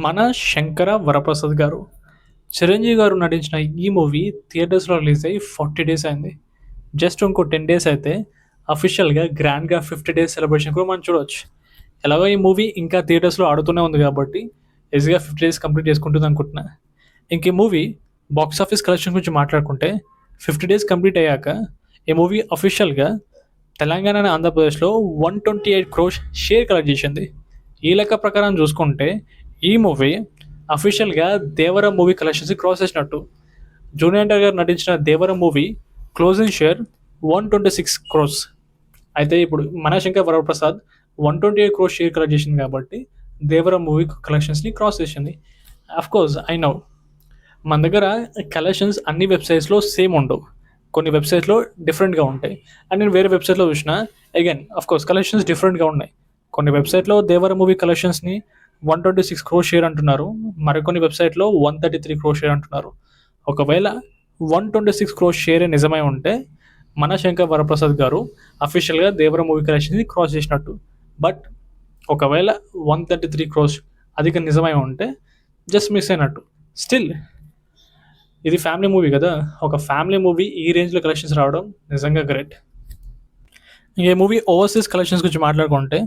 మన శంకర వరప్రసాద్ గారు, చిరంజీవి గారు నటించిన ఈ మూవీ థియేటర్స్లో రిలీజ్ అయ్యి 40 డేస్ అయింది. జస్ట్ ఇంకో 10 డేస్ అయితే అఫీషియల్గా గ్రాండ్గా 50 డేస్ సెలబ్రేషన్ కూడా మనం చూడవచ్చు. ఎలాగో ఈ మూవీ ఇంకా థియేటర్స్లో ఆడుతూనే ఉంది కాబట్టి ఈజీగా 50 డేస్ కంప్లీట్ చేసుకుంటుంది అనుకుంటున్నా. ఇంక ఈ మూవీ బాక్స్ ఆఫీస్ కలెక్షన్ గురించి మాట్లాడుకుంటే 50 డేస్ కంప్లీట్ అయ్యాక ఈ మూవీ అఫీషియల్గా తెలంగాణ అండ్ ఆంధ్రప్రదేశ్లో 128 క్రోర్స్ షేర్ కలెక్ట్ చేసింది. ఈ లెక్క ప్రకారం చూసుకుంటే ఈ మూవీ అఫీషియల్గా దేవర మూవీ కలెక్షన్స్ క్రాస్ చేసినట్టు. జూనియర్ ఎన్టీఆర్ గారు నటించిన దేవర మూవీ క్లోజింగ్ షేర్ 126 క్రోర్స్. అయితే ఇప్పుడు మన శంకర్ వరప్రసాద్ 128 క్రోర్స్ షేర్ కలెక్ట్ చేసింది కాబట్టి దేవర మూవీ కలెక్షన్స్ని క్రాస్ చేసింది. కోర్స్ ఐ నో మన దగ్గర కలెక్షన్స్ అన్ని వెబ్సైట్స్లో సేమ్ ఉండవు, కొన్ని వెబ్సైట్స్లో డిఫరెంట్గా ఉంటాయి. అండ్ నేను వేరే వెబ్సైట్లో చూసిన అగైన్ కోర్స్ కలెక్షన్స్ డిఫరెంట్గా ఉన్నాయి. కొన్ని వెబ్సైట్లో దేవర మూవీ కలెక్షన్స్ని 126 క్రోర్స్ షేర్ అంటున్నారు, మరికొన్ని వెబ్సైట్లో 133 క్రోర్స్ షేర్ అంటున్నారు. ఒకవేళ 126 క్రోర్స్ షేరే నిజమై ఉంటే మన శంకర్ వరప్రసాద్ గారు అఫీషియల్గా దేవర మూవీ కలెక్షన్స్ని క్రాస్ చేసినట్టు. బట్ ఒకవేళ 133 క్రోర్స్ అది నిజమై ఉంటే జస్ట్ మిస్ అయినట్టు. స్టిల్ ఇది ఫ్యామిలీ మూవీ కదా, ఒక ఫ్యామిలీ మూవీ ఈ రేంజ్లో కలెక్షన్స్ రావడం నిజంగా గ్రేట్. ఈ మూవీ ఓవర్సీస్ కలెక్షన్స్ గురించి మాట్లాడుకుంటే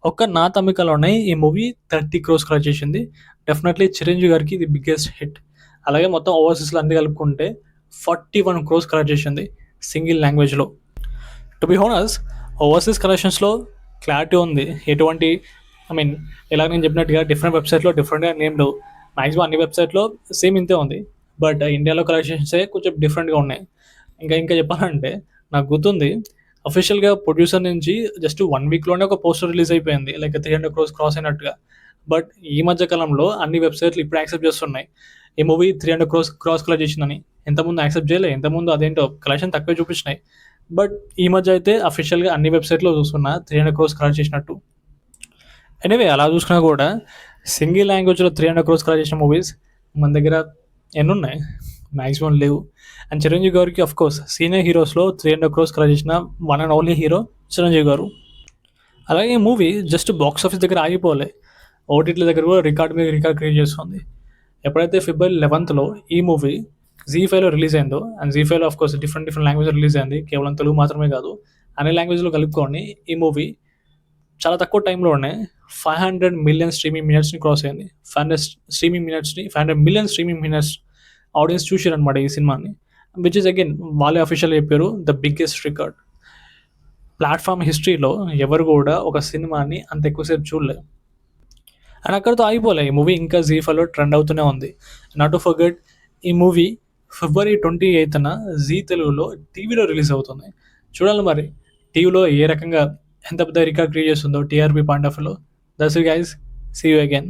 ఒక్క నార్త్ అమెరికాలోనే ఈ మూవీ 30 క్రోర్స్ కలెక్ట్ చేసింది. డెఫినెట్లీ చిరంజీవి గారికి ఇది బిగ్గెస్ట్ హిట్. అలాగే మొత్తం ఓవర్సీస్లో అన్ని కలుపుకుంటే 41 క్రోర్స్ కలెక్ట్ చేసింది సింగిల్ లాంగ్వేజ్లో. టు బి హోనెస్ట్ ఓవర్సీస్ కలెక్షన్స్లో క్లారిటీ ఉంది. ఎటువంటి ఇలా నేను చెప్పినట్టుగా డిఫరెంట్ వెబ్సైట్లో డిఫరెంట్గా నేమ్లు, మ్యాక్సిమం అన్ని వెబ్సైట్లో సేమ్ ఇంతే ఉంది. బట్ ఇండియాలో కలెక్షన్సే కొంచెం డిఫరెంట్గా ఉన్నాయి. ఇంకా చెప్పాలంటే నాకు గుర్తుంది, అఫీషియల్గా ప్రొడ్యూసర్ నుంచి జస్ట్ 1 వీక్లోనే ఒక పోస్టర్ రిలీజ్ అయిపోయింది, లైక్ 300 క్రోర్స్ క్రాస్ అయినట్టుగా. బట్ ఈ మధ్య కాలంలో అన్ని వెబ్సైట్లు ఇప్పుడు యాక్సెప్ట్ చేస్తున్నాయి ఈ మూవీ 300 క్రోర్స్ క్రాస్ కలెక్ట్ చేసిందని. ఇంతకుముందు యాక్సెప్ట్ చేయలేదు, ఇంతకుముందు అదేంటో కలెక్షన్ తక్కువే చూపించినాయి. బట్ ఈ మధ్య అయితే అఫీషియల్గా అన్ని వెబ్సైట్లో చూస్తున్నా 300 క్రోర్స్ కలెక్ట్ చేసినట్టు. ఎనీవే అలా చూసుకున్నా కూడా సింగిల్ లాంగ్వేజ్లో 300 క్రోర్స్ కలెక్ట్ చేసిన మూవీస్ మన దగ్గర ఎన్ని ఉన్నాయి? మ్యాక్సిమం లేవు. అండ్ చిరంజీవి గారికి కోర్స్ సీనియర్ హీరోస్లో 300 క్రోర్స్ కలెక్ట్ చేసిన one and only hero Chiranjeevi గారు. అలాగే మూవీ జస్ట్ బాక్స్ ఆఫీస్ దగ్గర ఆగిపోలే, ఓటీటీల దగ్గర కూడా రికార్డ్ మీద రికార్డ్ క్రియేట్ చేస్తుంది. ఎప్పుడైతే ఫిబ్రవరి 11th ఈ మూవీ జీ5లో రిలీజ్ అయిందో, అండ్ జీ5లో కోర్స్ డిఫరెంట్ లాంగ్వేజ్లో రిలీజ్ అయింది, కేవలం తెలుగు మాత్రమే కాదు అన్ని లాంగ్వేజ్లో కలుపుకొని ఈ మూవీ చాలా తక్కువ టైంలోనే 500 మిలియన్ స్ట్రీమింగ్ మినిట్స్ని క్రాస్ అయింది. 500 మిలియన్ స్ట్రీమింగ్ మినిట్స్ ఆడియన్స్ చూసారనమాట ఈ సినిమాని, విచ్ ఇస్ అగైన్ వాళ్ళే అఫీషియల్ చెప్పారు ద బిగ్గెస్ట్ రికార్డ్. ప్లాట్ఫామ్ హిస్టరీలో ఎవరు కూడా ఒక సినిమాని అంత ఎక్కువసేపు చూడలేదు. అండ్ అక్కడితో ఆగిపోలే, ఈ మూవీ ఇంకా జీ5లో ట్రెండ్ అవుతూనే ఉంది. నాట్ టు ఫర్గెట్ ఈ మూవీ ఫిబ్రవరి 28న జీ తెలుగులో టీవీలో రిలీజ్ అవుతుంది. చూడాలి మరి టీవీలో ఏ రకంగా ఎంత పెద్ద రికార్డ్ క్రియేట్ చేస్తుందో టీఆర్పీ పాయింట్ ఆఫ్ వ్యూలో. That's it guys, see you again.